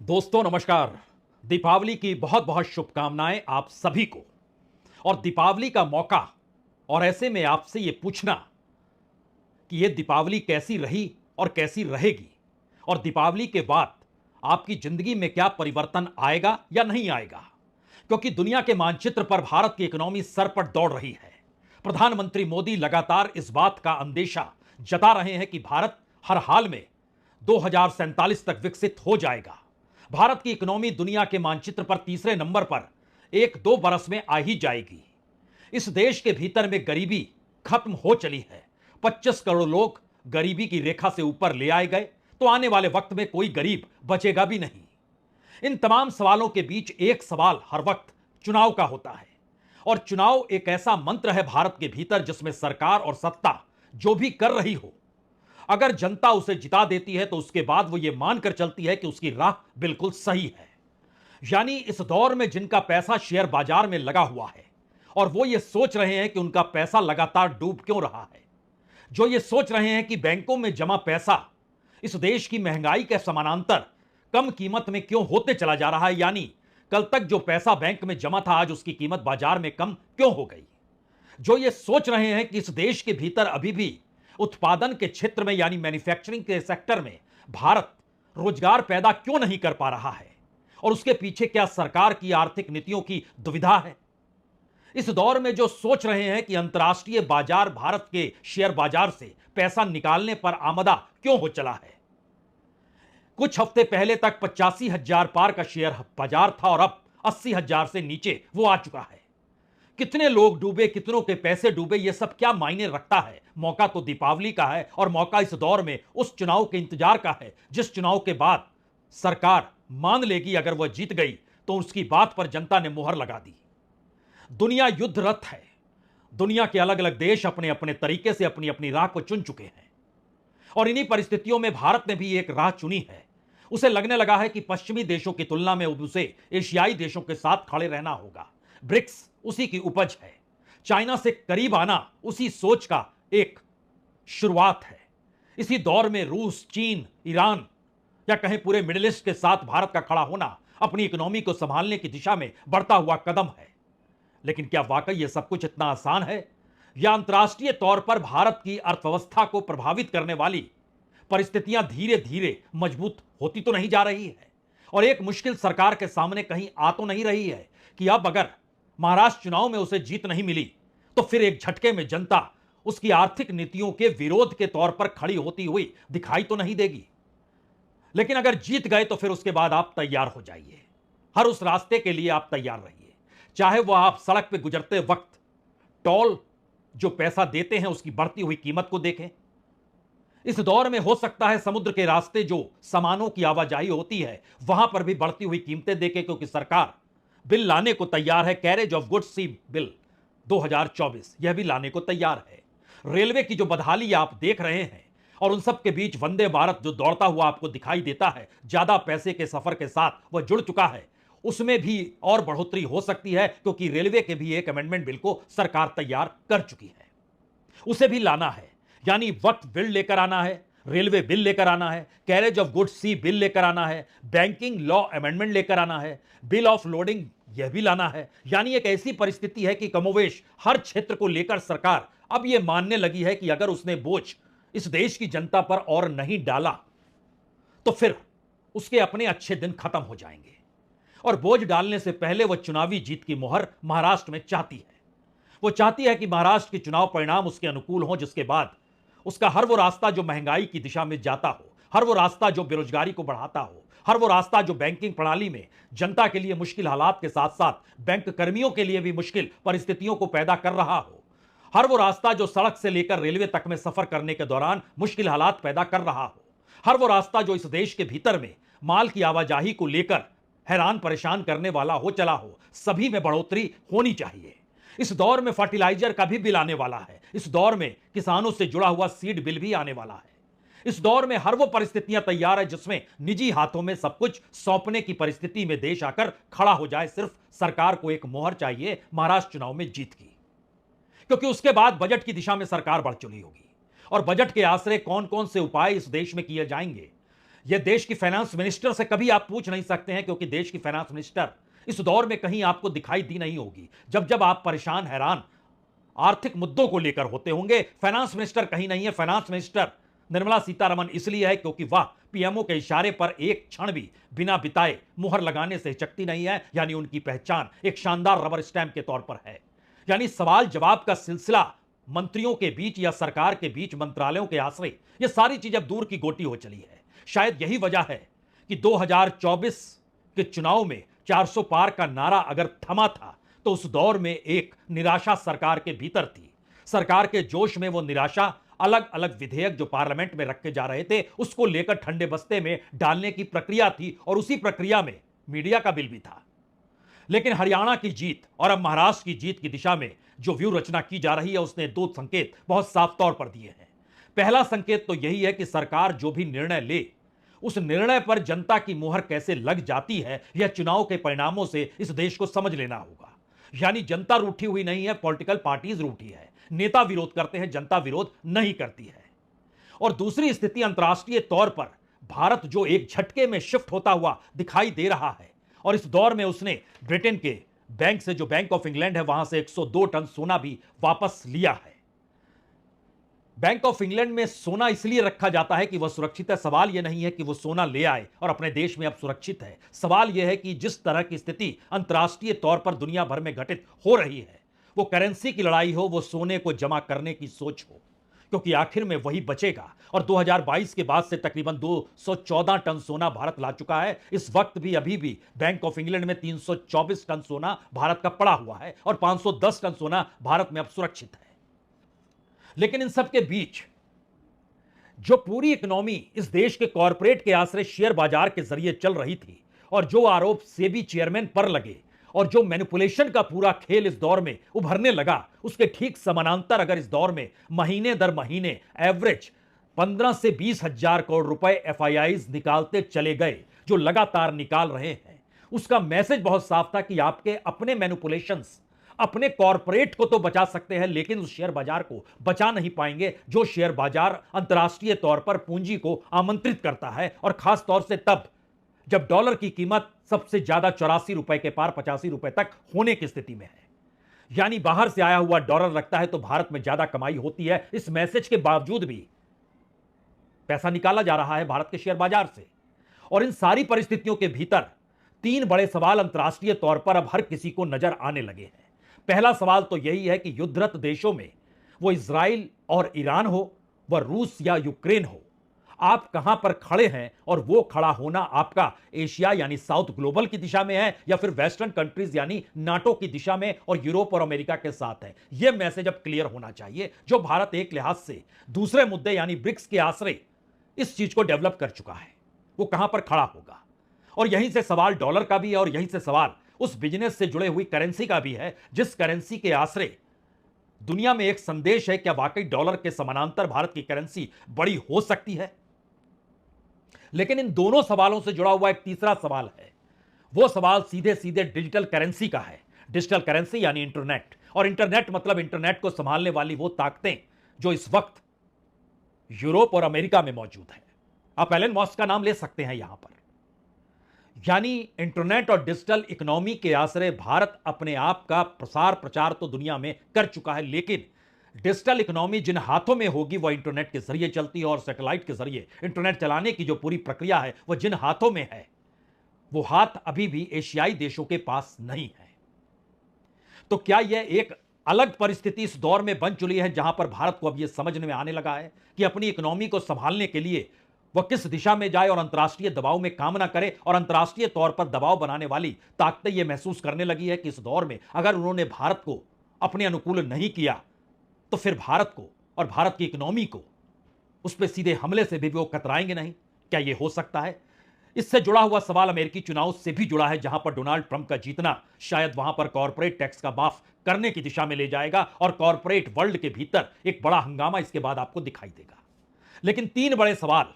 दोस्तों नमस्कार। दीपावली की बहुत बहुत शुभकामनाएं आप सभी को। और दीपावली का मौका और ऐसे में आपसे ये पूछना कि ये दीपावली कैसी रही और कैसी रहेगी, और दीपावली के बाद आपकी जिंदगी में क्या परिवर्तन आएगा या नहीं आएगा। क्योंकि दुनिया के मानचित्र पर भारत की इकोनॉमी सर पर दौड़ रही है। प्रधानमंत्री मोदी लगातार इस बात का अंदेशा जता रहे हैं कि भारत हर हाल में 2047 तक विकसित हो जाएगा। भारत की इकोनॉमी दुनिया के मानचित्र पर तीसरे नंबर पर 1-2 बरस में आ ही जाएगी। इस देश के भीतर में गरीबी खत्म हो चली है। 25 करोड़ लोग गरीबी की रेखा से ऊपर ले आए गए, तो आने वाले वक्त में कोई गरीब बचेगा भी नहीं। इन तमाम सवालों के बीच एक सवाल हर वक्त चुनाव का होता है, और चुनाव एक ऐसा मंत्र है भारत के भीतर जिसमें सरकार और सत्ता जो भी कर रही हो, अगर जनता उसे जिता देती है तो उसके बाद वो ये मानकर चलती है कि उसकी राह बिल्कुल सही है। यानी इस दौर में जिनका पैसा शेयर बाजार में लगा हुआ है और वो ये सोच रहे हैं कि उनका पैसा लगातार डूब क्यों रहा है, जो ये सोच रहे हैं कि बैंकों में जमा पैसा इस देश की महंगाई के समानांतर कम कीमत में क्यों होते चला जा रहा है, यानी कल तक जो पैसा बैंक में जमा था आज उसकी कीमत बाजार में कम क्यों हो गई, जो ये सोच रहे हैं कि इस देश के भीतर अभी भी उत्पादन के क्षेत्र में यानी मैन्युफैक्चरिंग के सेक्टर में भारत रोजगार पैदा क्यों नहीं कर पा रहा है, और उसके पीछे क्या सरकार की आर्थिक नीतियों की दुविधा है। इस दौर में जो सोच रहे हैं कि अंतर्राष्ट्रीय बाजार भारत के शेयर बाजार से पैसा निकालने पर आमदा क्यों हो चला है। कुछ हफ्ते पहले तक 85,000 पार का शेयर बाजार था और अब 80,000 से नीचे वो आ चुका है। कितने लोग डूबे, कितनों के पैसे डूबे, ये सब क्या मायने रखता है। मौका तो दीपावली का है, और मौका इस दौर में उस चुनाव के इंतजार का है जिस चुनाव के बाद सरकार मान लेगी अगर वह जीत गई तो उसकी बात पर जनता ने मुहर लगा दी। दुनिया युद्धरत है। दुनिया के अलग अलग देश अपने अपने तरीके से अपनी अपनी राह को चुन चुके हैं, और इन्हीं परिस्थितियों में भारत ने भी एक राह चुनी है। उसे लगने लगा है कि पश्चिमी देशों की तुलना में उसे एशियाई देशों के साथ खड़े रहना होगा। ब्रिक्स उसी की उपज है। चाइना से करीब आना उसी सोच का एक शुरुआत है। इसी दौर में रूस, चीन, ईरान या कहें पूरे मिडिल ईस्ट के साथ भारत का खड़ा होना अपनी इकोनॉमी को संभालने की दिशा में बढ़ता हुआ कदम है। लेकिन क्या वाकई यह सब कुछ इतना आसान है, या अंतर्राष्ट्रीय तौर पर भारत की अर्थव्यवस्था को प्रभावित करने वाली परिस्थितियां धीरे धीरे मजबूत होती तो नहीं जा रही है, और एक मुश्किल सरकार के सामने कहीं आ तो नहीं रही है कि अब अगर महाराष्ट्र चुनाव में उसे जीत नहीं मिली तो फिर एक झटके में जनता उसकी आर्थिक नीतियों के विरोध के तौर पर खड़ी होती हुई दिखाई तो नहीं देगी। लेकिन अगर जीत गए तो फिर उसके बाद आप तैयार हो जाइए। हर उस रास्ते के लिए आप तैयार रहिए, चाहे वह आप सड़क पे गुजरते वक्त टोल जो पैसा देते हैं उसकी बढ़ती हुई कीमत को देखें। इस दौर में हो सकता है समुद्र के रास्ते जो सामानों की आवाजाही होती है वहां पर भी बढ़ती हुई कीमतें देखें, क्योंकि सरकार बिल लाने को तैयार है। Carriage of goods sea bill 2024 यह भी लाने को तैयार है। रेलवे की जो बदहाली आप देख रहे हैं, और उन सब के बीच वंदे भारत जो दौड़ता हुआ आपको दिखाई देता है, ज्यादा पैसे के सफर के साथ वह जुड़ चुका है, उसमें भी और बढ़ोतरी हो सकती है, क्योंकि रेलवे के भी एक अमेंडमेंट बिल को सरकार तैयार कर चुकी है। उसे भी लाना है, यानी वक्त बिल लेकर आना है, रेलवे बिल लेकर आना है, carriage of goods sea bill लेकर आना है, बैंकिंग लॉ अमेंडमेंट लेकर आना है, बिल ऑफ लोडिंग यह भी लाना है। यानी एक ऐसी परिस्थिति है कि कमोवेश हर क्षेत्र को लेकर सरकार अब यह मानने लगी है कि अगर उसने बोझ इस देश की जनता पर और नहीं डाला तो फिर उसके अपने अच्छे दिन खत्म हो जाएंगे। और बोझ डालने से पहले वह चुनावी जीत की मुहर महाराष्ट्र में चाहती है। वो चाहती है कि महाराष्ट्र के चुनाव परिणाम उसके अनुकूल हो, जिसके बाद उसका हर वो रास्ता जो महंगाई की दिशा में जाता हो, हर वो रास्ता जो बेरोजगारी को बढ़ाता हो, हर वो रास्ता जो बैंकिंग प्रणाली में जनता के लिए मुश्किल हालात के साथ साथ बैंक कर्मियों के लिए भी मुश्किल परिस्थितियों को पैदा कर रहा हो, हर वो रास्ता जो सड़क से लेकर रेलवे तक में सफर करने के दौरान मुश्किल हालात पैदा कर रहा हो, हर वो रास्ता जो इस देश के भीतर में माल की आवाजाही को लेकर हैरान परेशान करने वाला हो चला हो, सभी में बढ़ोतरी होनी चाहिए। इस दौर में फर्टिलाइजर का भी बिल आने वाला है। इस दौर में किसानों से जुड़ा हुआ सीड बिल भी आने वाला है। इस दौर में हर वो परिस्थितियां तैयार है जिसमें निजी हाथों में सब कुछ सौंपने की परिस्थिति में देश आकर खड़ा हो जाए। सिर्फ सरकार को एक मोहर चाहिए महाराष्ट्र चुनाव में जीत की, क्योंकि उसके बाद बजट की दिशा में सरकार बढ़ चुकी होगी, और बजट के आश्रय कौन कौन से उपाय इस देश में किए जाएंगे यह देश की फाइनेंस मिनिस्टर से कभी आप पूछ नहीं सकते हैं, क्योंकि देश की फाइनेंस मिनिस्टर इस दौर में कहीं आपको दिखाई दी नहीं होगी। जब जब आप परेशान हैरान आर्थिक मुद्दों को लेकर होते होंगे, फाइनेंस मिनिस्टर कहीं नहीं है। फाइनेंस मिनिस्टर निर्मला सीतारमण इसलिए है क्योंकि वह पीएमओ के इशारे पर एक क्षण भी बिना बिताए मुहर लगाने से हिचकती नहीं है। यानी उनकी पहचान एक शानदार रबर स्टैंप के तौर पर है। यानी सवाल जवाब का सिलसिला मंत्रियों के बीच या सरकार के बीच, मंत्रालयों के आश्रय, ये सारी चीज अब दूर की गोटी हो चली है। शायद यही वजह है कि 2024 के चुनाव में 400 पार का नारा अगर थमा था, तो उस दौर में एक निराशा सरकार के भीतर थी। सरकार के जोश में वो निराशा अलग अलग विधेयक जो पार्लियामेंट में रखे जा रहे थे, उसको लेकर ठंडे बस्ते में डालने की प्रक्रिया थी, और उसी प्रक्रिया में मीडिया का बिल भी था। लेकिन हरियाणा की जीत और अब महाराष्ट्र की जीत की दिशा में जो व्यू रचना की जा रही है, उसने दो संकेत बहुत साफ तौर पर दिए हैं। पहला संकेत तो यही है कि सरकार जो भी निर्णय ले, उस निर्णय पर जनता की मुहर कैसे लग जाती है, यह चुनाव के परिणामों से इस देश को समझ लेना होगा। यानी जनता रूठी हुई नहीं है, पॉलिटिकल पार्टीज रूठी है। नेता विरोध करते हैं, जनता विरोध नहीं करती है। और दूसरी स्थिति, अंतर्राष्ट्रीय तौर पर भारत जो एक झटके में शिफ्ट होता हुआ दिखाई दे रहा है, और इस दौर में उसने ब्रिटेन के बैंक से, जो बैंक ऑफ इंग्लैंड है, वहां से 102 टन सोना भी वापस लिया है। बैंक ऑफ इंग्लैंड में सोना इसलिए रखा जाता है कि वह सुरक्षित है। सवाल यह नहीं है कि वह सोना ले आए और अपने देश में अब सुरक्षित है। सवाल यह है कि जिस तरह की स्थिति अंतर्राष्ट्रीय तौर पर दुनिया भर में घटित हो रही है, वो करेंसी की लड़ाई हो, वो सोने को जमा करने की सोच हो, क्योंकि आखिर में वही बचेगा। और 2022 के बाद से तकरीबन 214 टन सोना भारत ला चुका है। इस वक्त भी अभी भी बैंक ऑफ इंग्लैंड में 324 टन सोना भारत का पड़ा हुआ है, और 510 टन सोना भारत में अब सुरक्षित है। लेकिन इन सब के बीच जो पूरी इकोनॉमी इस देश के कॉरपोरेट के आश्रय शेयर बाजार के जरिए चल रही थी, और जो आरोप सेबी चेयरमैन पर लगे, और जो मैनिपुलेशन का पूरा खेल इस दौर में उभरने लगा, उसके ठीक समानांतर अगर इस दौर में महीने दर महीने एवरेज 15 से 20 हजार करोड़ रुपए एफआईआईज निकालते चले गए, जो लगातार निकाल रहे हैं, उसका मैसेज बहुत साफ था कि आपके अपने मैनिपुलेशंस अपने कॉरपोरेट को तो बचा सकते हैं, लेकिन उस शेयर बाजार को बचा नहीं पाएंगे, जो शेयर बाजार अंतर्राष्ट्रीय तौर पर पूंजी को आमंत्रित करता है। और खास तौर से तब जब डॉलर की कीमत सबसे ज्यादा 84 रुपए के पार 85 रुपए तक होने की स्थिति में है। यानी बाहर से आया हुआ डॉलर लगता है तो भारत में ज्यादा कमाई होती है। इस मैसेज के बावजूद भी पैसा निकाला जा रहा है भारत के शेयर बाजार से। और इन सारी परिस्थितियों के भीतर तीन बड़े सवाल अंतर्राष्ट्रीय तौर पर अब हर किसी को नजर आने लगे हैं। पहला सवाल तो यही है कि युद्धरत देशों में, वो इजराइल और ईरान हो, वह रूस या यूक्रेन हो, आप कहां पर खड़े हैं, और वो खड़ा होना आपका एशिया यानी साउथ ग्लोबल की दिशा में है, या फिर वेस्टर्न कंट्रीज यानी नाटो की दिशा में और यूरोप और अमेरिका के साथ है। यह मैसेज अब क्लियर होना चाहिए, जो भारत एक लिहाज से दूसरे मुद्दे यानी ब्रिक्स के आश्रय इस चीज को डेवलप कर चुका है, वो कहां पर खड़ा होगा। और यहीं से सवाल डॉलर का भी है, और यहीं से सवाल उस बिजनेस से जुड़े हुई करेंसी का भी है, जिस करेंसी के आश्रय दुनिया में एक संदेश है, क्या वाकई डॉलर के समानांतर भारत की करेंसी बड़ी हो सकती है। लेकिन इन दोनों सवालों से जुड़ा हुआ एक तीसरा सवाल है। वो सवाल सीधे सीधे डिजिटल करेंसी का है। डिजिटल करेंसी यानी इंटरनेट, और इंटरनेट मतलब इंटरनेट को संभालने वाली वो ताकतें जो इस वक्त यूरोप और अमेरिका में मौजूद है। आप एलन मस्क का नाम ले सकते हैं यहां पर। यानी इंटरनेट और डिजिटल इकोनॉमी के आश्रय भारत अपने आप का प्रसार प्रचार तो दुनिया में कर चुका है, लेकिन डिजिटल इकोनॉमी जिन हाथों में होगी वह इंटरनेट के जरिए चलती है, और सैटेलाइट के जरिए इंटरनेट चलाने की जो पूरी प्रक्रिया है वह जिन हाथों में है, वो हाथ अभी भी एशियाई देशों के पास नहीं है। तो क्या यह एक अलग परिस्थिति इस दौर में बन चुकी है, जहां पर भारत को अब यह समझने में आने लगा है कि अपनी इकोनॉमी को संभालने के लिए वह किस दिशा में जाए और अंतर्राष्ट्रीय दबाव में काम ना करे, और अंतर्राष्ट्रीय तौर पर दबाव बनाने वाली ताकतें यह महसूस करने लगी है कि इस दौर में अगर उन्होंने भारत को अपने अनुकूल नहीं किया, तो फिर भारत को और भारत की इकोनॉमी को उस पर सीधे हमले से भी वो कतराएंगे नहीं। क्या यह हो सकता है? इससे जुड़ा हुआ सवाल अमेरिकी चुनाव से भी जुड़ा है, जहां पर डोनाल्ड ट्रंप का जीतना शायद वहां पर कॉर्पोरेट टैक्स का माफ करने की दिशा में ले जाएगा, और कॉर्पोरेट वर्ल्ड के भीतर एक बड़ा हंगामा इसके बाद आपको दिखाई देगा। लेकिन तीन बड़े सवाल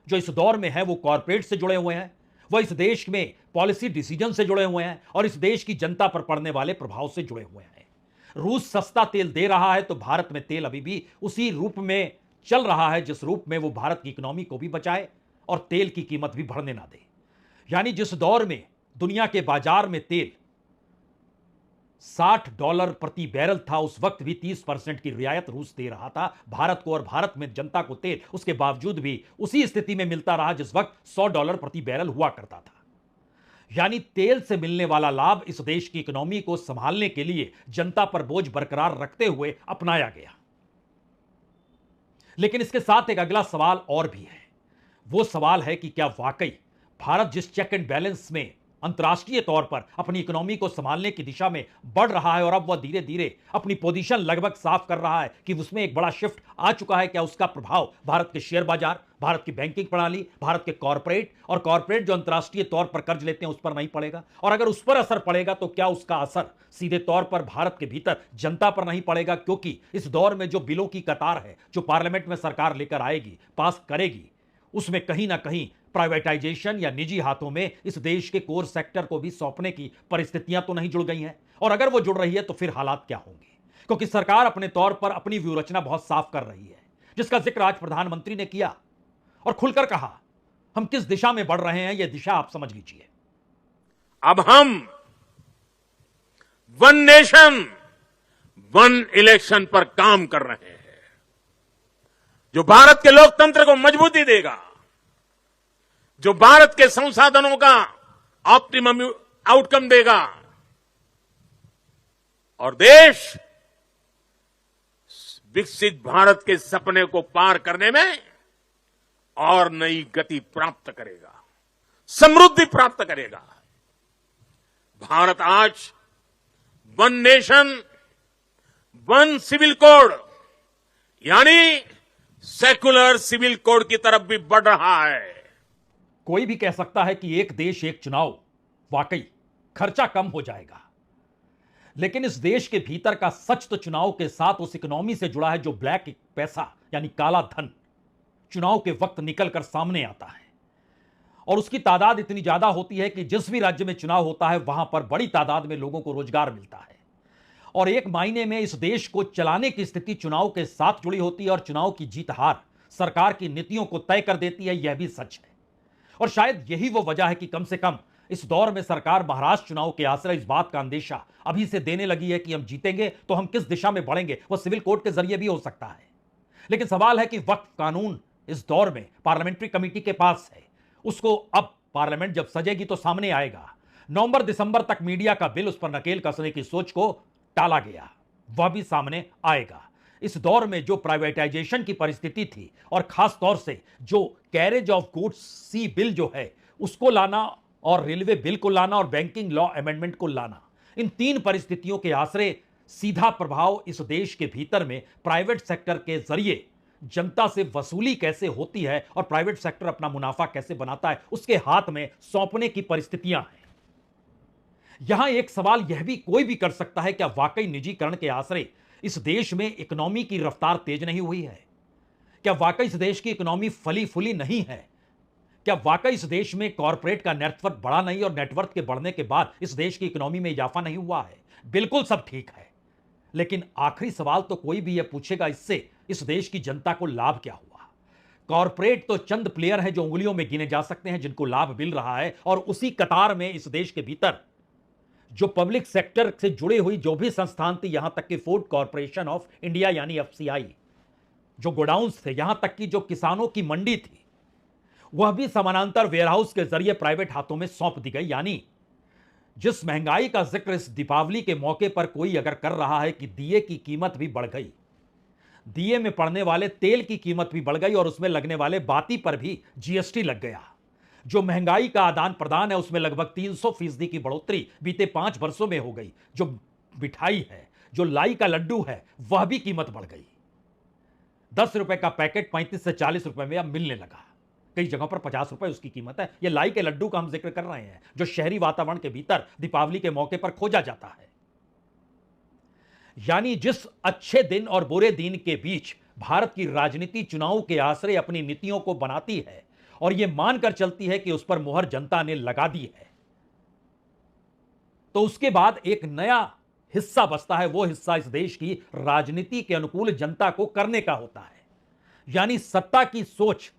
जो इस दौर में है वो कॉर्पोरेट से जुड़े हुए हैं, वह इस देश में पॉलिसी डिसीजन से जुड़े हुए हैं, और इस देश की जनता पर पड़ने वाले प्रभाव से जुड़े हुए हैं। रूस सस्ता तेल दे रहा है तो भारत में तेल अभी भी उसी रूप में चल रहा है जिस रूप में वो भारत की इकोनॉमी को भी बचाए और तेल की कीमत भी बढ़ने ना दे। यानी जिस दौर में दुनिया के बाजार में तेल $60 प्रति बैरल था, उस वक्त भी 30% की रियायत रूस दे रहा था भारत को, और भारत में जनता को तेल उसके बावजूद भी उसी स्थिति में मिलता रहा जिस वक्त $100 प्रति बैरल हुआ करता था। यानी तेल से मिलने वाला लाभ इस देश की इकोनॉमी को संभालने के लिए जनता पर बोझ बरकरार रखते हुए अपनाया गया। लेकिन इसके साथ एक अगला सवाल और भी है। वो सवाल है कि क्या वाकई भारत जिस चेक एंड बैलेंस में अंतर्राष्ट्रीय तौर पर अपनी इकोनॉमी को संभालने की दिशा में बढ़ रहा है और अब वह धीरे धीरे अपनी पोजीशन लगभग साफ कर रहा है कि उसमें एक बड़ा शिफ्ट आ चुका है, क्या उसका प्रभाव भारत के शेयर बाजार, भारत की बैंकिंग प्रणाली, भारत के कॉरपोरेट जो अंतर्राष्ट्रीय तौर पर कर्ज लेते हैं उस पर नहीं पड़ेगा? और अगर उस पर असर पड़ेगा तो क्या उसका असर सीधे तौर पर भारत के भीतर जनता पर नहीं पड़ेगा? क्योंकि इस दौर में जो बिलों की कतार है जो पार्लियामेंट में सरकार लेकर आएगी, पास करेगी, उसमें कहीं ना कहीं प्राइवेटाइजेशन या निजी हाथों में इस देश के कोर सेक्टर को भी सौंपने की परिस्थितियां तो नहीं जुड़ गई हैं। और अगर वो जुड़ रही है तो फिर हालात क्या होंगे? क्योंकि सरकार अपने तौर पर अपनी व्यूहरचना बहुत साफ कर रही है, जिसका जिक्र आज प्रधानमंत्री ने किया और खुलकर कहा। हम किस दिशा में बढ़ रहे हैं यह दिशा आप समझ लीजिए। अब हम वन नेशन वन इलेक्शन पर काम कर रहे हैं, जो भारत के लोकतंत्र को मजबूती देगा, जो भारत के संसाधनों का ऑप्टिमम आउटकम देगा और देश विकसित भारत के सपने को पार करने में और नई गति प्राप्त करेगा, समृद्धि प्राप्त करेगा। भारत आज one nation one civil code यानी सेकुलर सिविल कोड की तरफ भी बढ़ रहा है। कोई भी कह सकता है कि एक देश एक चुनाव, वाकई खर्चा कम हो जाएगा, लेकिन इस देश के भीतर का सच तो चुनाव के साथ उस इकोनॉमी से जुड़ा है जो ब्लैक पैसा यानी काला धन चुनाव के वक्त निकलकर सामने आता है। और उसकी तादाद इतनी ज्यादा होती है कि जिस भी राज्य में चुनाव होता है वहां पर बड़ी तादाद में लोगों को रोजगार मिलता है। और एक मायने में इस देश को चलाने की स्थिति चुनाव के साथ जुड़ी होती है और चुनाव की जीत हार सरकार की नीतियों को तय कर देती है, यह भी सच है। और शायद यही वो वजह है कि कम से कम इस दौर में सरकार महाराष्ट्र चुनाव के आश्रय इस बात का अंदेशा अभी से देने लगी है कि हम जीतेंगे तो हम किस दिशा में बढ़ेंगे, वह सिविल कोड के जरिए भी हो सकता है। लेकिन सवाल है कि वक्फ कानून इस दौर में पार्लियामेंट्री कमेटी के पास है, उसको अब पार्लियामेंट जब सजेगी तो सामने आएगा। नवंबर दिसंबर तक मीडिया का बिल उस पर नकेल कसने की सोच को टाला गया, वह भी सामने आएगा। इस दौर में जो प्राइवेटाइजेशन की परिस्थिति थी और खास तौर से जो carriage of goods sea bill जो है उसको लाना और रेलवे बिल को लाना और बैंकिंग लॉ अमेंडमेंट को लाना, इन तीन परिस्थितियों के आश्रय सीधा प्रभाव इस देश के भीतर में प्राइवेट सेक्टर के जरिए जनता से वसूली कैसे होती है और प्राइवेट सेक्टर अपना मुनाफा कैसे बनाता है उसके हाथ में सौंपने की परिस्थितियां हैं। यहां एक सवाल यह भी कोई भी कर सकता है, क्या वाकई निजीकरण के आश्रय इस देश में इकोनॉमी की रफ्तार तेज नहीं हुई है? क्या वाकई इस देश की इकोनॉमी फली फूली नहीं है? क्या वाकई इस देश में कॉर्पोरेट का नेटवर्क बढ़ा नहीं और नेटवर्क के बढ़ने के बाद इस देश की इकोनॉमी में इजाफा नहीं हुआ है? बिल्कुल सब ठीक है, लेकिन आखिरी सवाल तो कोई भी यह पूछेगा, इससे इस देश की जनता को लाभ क्या हुआ? कॉर्पोरेट तो चंद प्लेयर हैं जो उंगलियों में गिने जा सकते हैं जिनको लाभ मिल रहा है, और उसी कतार में इस देश के भीतर जो पब्लिक सेक्टर से जुड़ी हुई जो भी संस्थान थी, यहां तक कि फूड कॉर्पोरेशन ऑफ इंडिया यानी एफसीआई, जो गोडाउन्स थे, यहां तक कि जो किसानों की मंडी थी, वह भी समानांतर वेयरहाउस के जरिए प्राइवेट हाथों में सौंप दी गई। यानी जिस महंगाई का जिक्र इस दीपावली के मौके पर कोई अगर कर रहा है कि दिए की कीमत भी बढ़ गई, दिए में पड़ने वाले तेल की कीमत भी बढ़ गई और उसमें लगने वाले बाती पर भी जीएसटी लग गया, जो महंगाई का आदान प्रदान है उसमें लगभग 300% की बढ़ोतरी बीते 5 वर्षों में हो गई, जो मिठाई है, जो लाई का लड्डू है, वह भी कीमत बढ़ गई। 10 रुपए का पैकेट 35 से 40 रुपए में अब मिलने लगा, कई जगहों पर 50 रुपए उसकी कीमत है। यह लाई के लड्डू का हम जिक्र कर रहे हैं जो शहरी वातावरण के भीतर दीपावली के मौके पर खोजा जाता है। यानी जिस अच्छे दिन और बुरे दिन के बीच भारत की राजनीति चुनाव के आश्रय अपनी नीतियों को बनाती है और यह मानकर चलती है कि उस पर मुहर जनता ने लगा दी है, तो उसके बाद एक नया हिस्सा बचता है। वो हिस्सा इस देश की राजनीति के अनुकूल जनता को करने का होता है। यानी सत्ता की सोच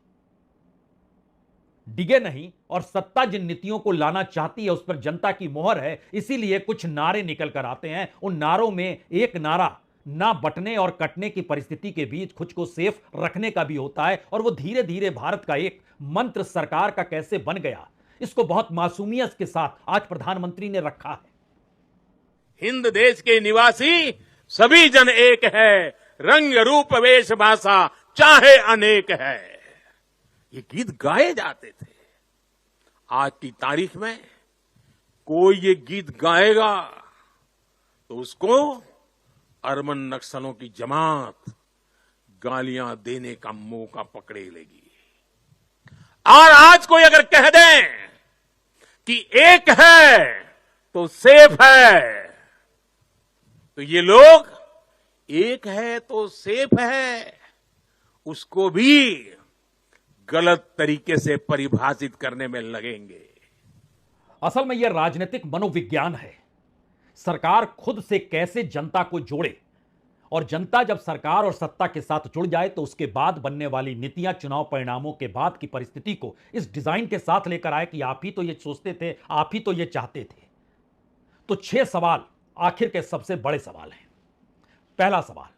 डिगे नहीं और सत्ता जिन नीतियों को लाना चाहती है उस पर जनता की मोहर है, इसीलिए कुछ नारे निकल कर आते हैं। उन नारों में एक नारा ना बटने और कटने की परिस्थिति के बीच खुद को सेफ रखने का भी होता है, और वो धीरे धीरे भारत का एक मंत्र सरकार का कैसे बन गया, इसको बहुत मासूमियत के साथ आज प्रधानमंत्री ने रखा है। हिंद देश के निवासी सभी जन एक है, रंग रूप वेश भाषा चाहे अनेक है। ये गीत गाए जाते थे। आज की तारीख में कोई ये गीत गाएगा तो उसको अरबन नक्सलों की जमात गालियां देने का मौका पकड़े लेगी। और आज कोई अगर कह दे कि एक है तो सेफ है, तो ये लोग एक है तो सेफ है उसको भी गलत तरीके से परिभाषित करने में लगेंगे। असल में यह राजनीतिक मनोविज्ञान है। सरकार खुद से कैसे जनता को जोड़े, और जनता जब सरकार और सत्ता के साथ जुड़ जाए तो उसके बाद बनने वाली नीतियां चुनाव परिणामों के बाद की परिस्थिति को इस डिजाइन के साथ लेकर आए कि आप ही तो ये सोचते थे, आप ही तो ये चाहते थे। तो 6 सवाल आखिर के सबसे बड़े सवाल हैं। पहला सवाल,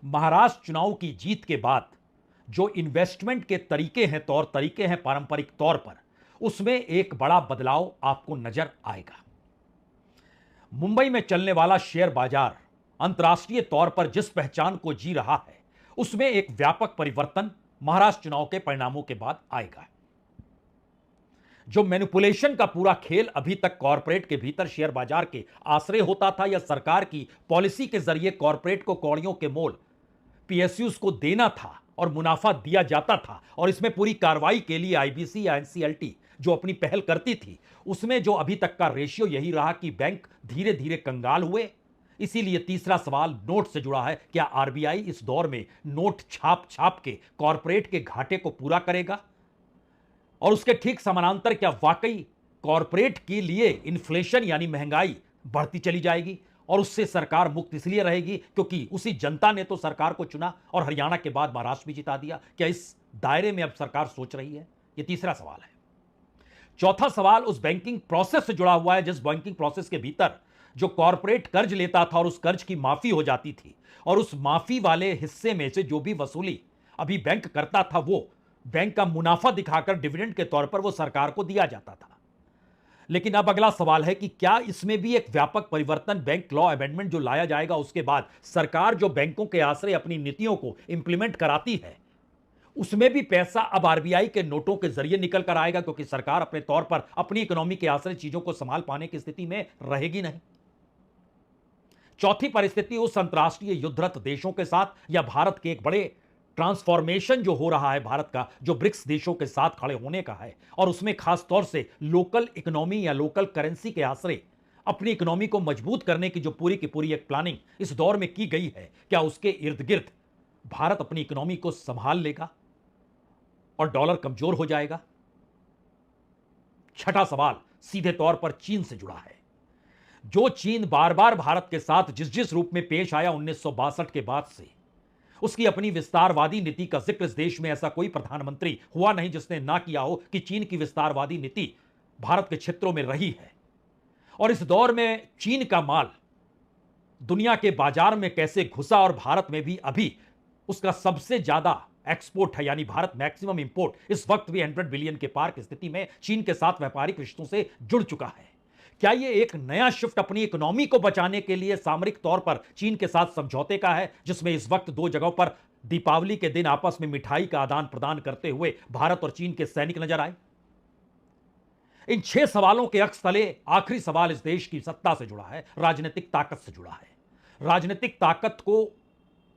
महाराष्ट्र चुनाव की जीत के बाद जो इन्वेस्टमेंट के तरीके हैं, तौर तरीके हैं पारंपरिक तौर पर, उसमें एक बड़ा बदलाव आपको नजर आएगा। मुंबई में चलने वाला शेयर बाजार अंतर्राष्ट्रीय तौर पर जिस पहचान को जी रहा है, उसमें एक व्यापक परिवर्तन महाराष्ट्र चुनाव के परिणामों के बाद आएगा। जो मैनिपुलेशन का पूरा खेल अभी तक कॉरपोरेट के भीतर शेयर बाजार के आश्रय होता था, या सरकार की पॉलिसी के जरिए कॉरपोरेट को कौड़ियों के मोल पीएसयूज को देना था और मुनाफा दिया जाता था, और इसमें पूरी कार्रवाई के लिए आईबीसी या एनसीएलटी जो अपनी पहल करती थी, उसमें जो अभी तक का रेशियो यही रहा कि बैंक धीरे धीरे कंगाल हुए। इसीलिए तीसरा सवाल नोट से जुड़ा है। क्या आरबीआई इस दौर में नोट छाप छाप के कॉरपोरेट के घाटे को पूरा करेगा, और उसके ठीक समानांतर क्या वाकई कॉरपोरेट के लिए इन्फ्लेशन यानी महंगाई बढ़ती चली जाएगी, और उससे सरकार मुक्त इसलिए रहेगी क्योंकि उसी जनता ने तो सरकार को चुना और हरियाणा के बाद महाराष्ट्र भी जिता दिया। क्या इस दायरे में अब सरकार सोच रही है? यह तीसरा सवाल है। चौथा सवाल उस बैंकिंग प्रोसेस से जुड़ा हुआ है जिस बैंकिंग प्रोसेस के भीतर जो कॉरपोरेट कर्ज लेता था और उस कर्ज की माफी हो जाती थी, और उस माफी वाले हिस्से में से जो भी वसूली अभी बैंक करता था, वो बैंक का मुनाफा दिखाकर डिविडेंड के तौर पर वो सरकार को दिया जाता था। लेकिन अब अगला सवाल है कि क्या इसमें भी एक व्यापक परिवर्तन, बैंक लॉ अमेंडमेंट जो लाया जाएगा उसके बाद सरकार जो बैंकों के आश्रय अपनी नीतियों को इंप्लीमेंट कराती है, उसमें भी पैसा अब आरबीआई के नोटों के जरिए निकल कर आएगा, क्योंकि सरकार अपने तौर पर अपनी इकोनॉमी के आश्रय चीजों को संभाल पाने की स्थिति में रहेगी नहीं। चौथी परिस्थिति उस अंतरराष्ट्रीय युद्धरत देशों के साथ या भारत के एक बड़े ट्रांसफॉर्मेशन जो हो रहा है भारत का, जो ब्रिक्स देशों के साथ खड़े होने का है, और उसमें खास तौर से लोकल इकोनॉमी या लोकल करेंसी के आश्रय अपनी इकोनॉमी को मजबूत करने की जो पूरी की पूरी एक प्लानिंग इस दौर में की गई है, क्या उसके इर्द गिर्द भारत अपनी इकोनॉमी को संभाल लेगा और डॉलर कमजोर हो जाएगा? छठा सवाल सीधे तौर पर चीन से जुड़ा है। जो चीन बार बार भारत के साथ जिस जिस रूप में पेश आया 1962 के बाद से, उसकी अपनी विस्तारवादी नीति का जिक्र इस देश में ऐसा कोई प्रधानमंत्री हुआ नहीं जिसने ना किया हो कि चीन की विस्तारवादी नीति भारत के क्षेत्रों में रही है। और इस दौर में चीन का माल दुनिया के बाजार में कैसे घुसा, और भारत में भी अभी उसका सबसे ज्यादा एक्सपोर्ट है, यानी भारत मैक्सिमम इंपोर्ट इस वक्त भी 100 बिलियन के पार की स्थिति में चीन के साथ व्यापारिक रिश्तों से जुड़ चुका है। क्या यह एक नया शिफ्ट अपनी इकोनॉमी को बचाने के लिए सामरिक तौर पर चीन के साथ समझौते का है, जिसमें इस वक्त 2 जगहों पर दीपावली के दिन आपस में मिठाई का आदान प्रदान करते हुए भारत और चीन के सैनिक नजर आए? इन 6 सवालों के अक्स तले आखिरी सवाल इस देश की सत्ता से जुड़ा है, राजनीतिक ताकत से जुड़ा है। राजनीतिक ताकत को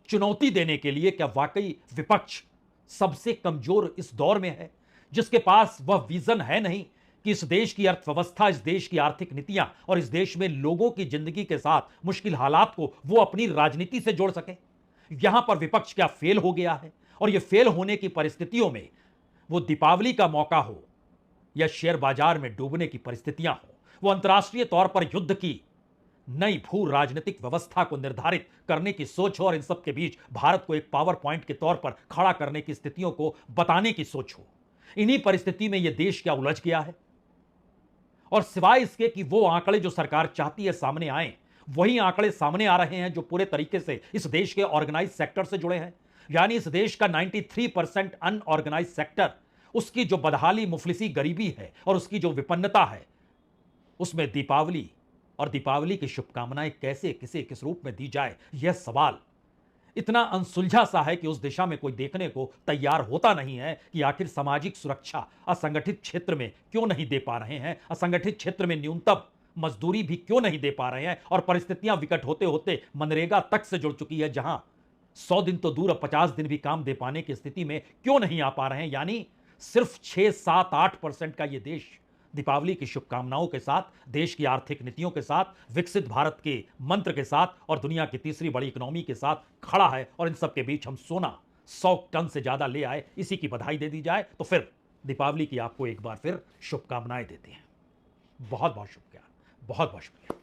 चुनौती देने के लिए क्या वाकई विपक्ष सबसे कमजोर इस दौर में है, जिसके पास वह विजन है नहीं कि इस देश की अर्थव्यवस्था, इस देश की आर्थिक नीतियां और इस देश में लोगों की जिंदगी के साथ मुश्किल हालात को वो अपनी राजनीति से जोड़ सके? यहां पर विपक्ष क्या फेल हो गया है? और यह फेल होने की परिस्थितियों में वो दीपावली का मौका हो या शेयर बाजार में डूबने की परिस्थितियां हो, वो अंतर्राष्ट्रीय तौर पर युद्ध की नई भू राजनीतिक व्यवस्था को निर्धारित करने की सोच हो, और इन सब के बीच भारत को एक पावर पॉइंट के तौर पर खड़ा करने की स्थितियों को बताने की सोच हो, इन्हीं परिस्थिति में यह देश क्या उलझ गया है। और सिवाय इसके कि वो आंकड़े जो सरकार चाहती है सामने आए, वही आंकड़े सामने आ रहे हैं जो पूरे तरीके से इस देश के ऑर्गेनाइज सेक्टर से जुड़े हैं। यानी इस देश का 93% अनऑर्गेनाइज सेक्टर, उसकी जो बदहाली, मुफलिसी, गरीबी है और उसकी जो विपन्नता है, उसमें दीपावली और दीपावली की शुभकामनाएं कैसे, किसे, किस रूप में दी जाए, यह सवाल इतना अनसुलझा सा है कि उस दिशा में कोई देखने को तैयार होता नहीं है कि आखिर सामाजिक सुरक्षा असंगठित क्षेत्र में क्यों नहीं दे पा रहे हैं, असंगठित क्षेत्र में न्यूनतम मजदूरी भी क्यों नहीं दे पा रहे हैं। और परिस्थितियां विकट होते होते मनरेगा तक से जुड़ चुकी है, जहां 100 दिन तो दूर, 50 दिन भी काम दे पाने की स्थिति में क्यों नहीं आ पा रहे हैं। यानी सिर्फ 6, 7, 8% का यह देश दीपावली की शुभकामनाओं के साथ, देश की आर्थिक नीतियों के साथ, विकसित भारत के मंत्र के साथ और दुनिया की तीसरी बड़ी इकोनॉमी के साथ खड़ा है। और इन सब के बीच हम सोना 100 टन से ज्यादा ले आए, इसी की बधाई दे दी जाए तो फिर दीपावली की आपको एक बार फिर शुभकामनाएं देते हैं। बहुत बहुत शुक्रिया, बहुत बहुत शुक्रिया।